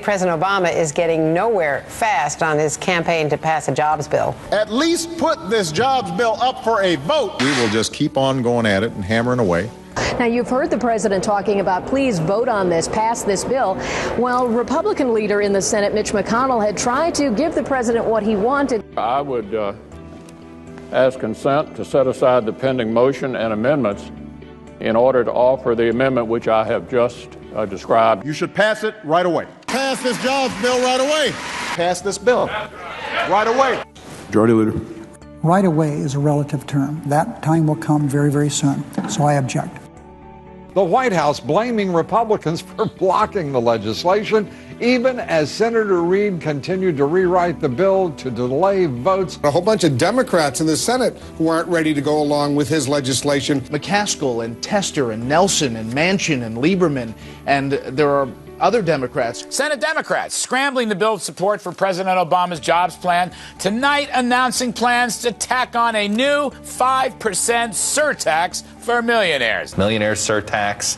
President Obama is getting nowhere fast on his campaign to pass a jobs bill. At least put this jobs bill up for a vote. We will just keep on going at it and hammering away. Now, you've heard the president talking about please vote on this, pass this bill. Well, Republican leader in the Senate, Mitch McConnell, had tried to give the president what he wanted. I would ask consent to set aside the pending motion and amendments in order to offer the amendment which I have just described. You should pass it right away. Pass this jobs bill right away. Pass this bill right away. Majority Leader. Right away is a relative term. That time will come very, very soon. So I object. The White House blaming Republicans for blocking the legislation, even as Senator Reid continued to rewrite the bill to delay votes. A whole bunch of Democrats in the Senate who aren't ready to go along with his legislation. McCaskill and Tester and Nelson and Manchin and Lieberman, and there are other Democrats. Senate Democrats scrambling to build support for President Obama's jobs plan, tonight announcing plans to tack on a new 5% surtax for millionaires. Millionaire surtax.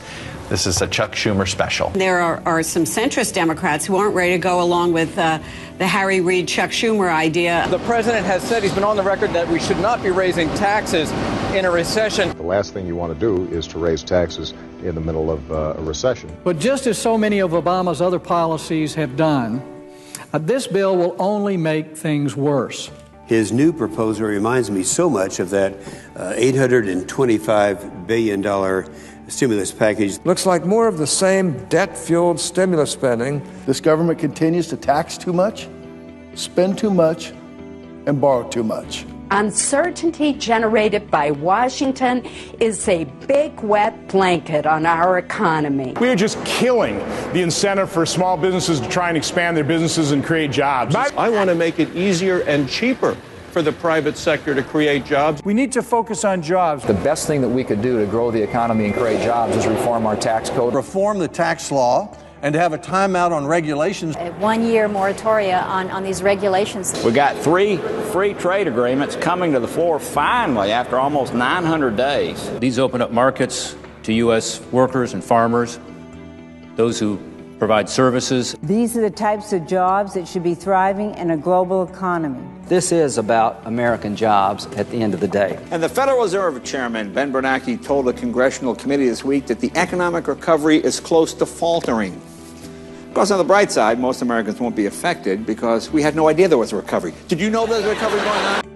This is a Chuck Schumer special. There are some centrist Democrats who aren't ready to go along with the Harry Reid, Chuck Schumer idea. The president has said, he's been on the record, that we should not be raising taxes in a recession. The last thing you want to do is to raise taxes in the middle of a recession. But just as so many of Obama's other policies have done, this bill will only make things worse. His new proposal reminds me so much of that $825 billion stimulus package. Looks like more of the same debt-fueled stimulus spending. This government continues to tax too much, spend too much, and borrow too much. Uncertainty generated by Washington is a big wet blanket on our economy. We are just killing the incentive for small businesses to try and expand their businesses and create jobs. I want to make it easier and cheaper for the private sector to create jobs. We need to focus on jobs. The best thing that we could do to grow the economy and create jobs is reform our tax code. Reform the tax law and to have a timeout on regulations. A one-year moratoria on these regulations. We got 3 free trade agreements coming to the floor finally after almost 900 days. These open up markets to U.S. workers and farmers, those who provide services. These are the types of jobs that should be thriving in a global economy. This is about American jobs at the end of the day. And the Federal Reserve Chairman Ben Bernanke told a congressional committee this week that the economic recovery is close to faltering. Of course, on the bright side, most Americans won't be affected because we had no idea there was a recovery. Did you know there was a recovery going on?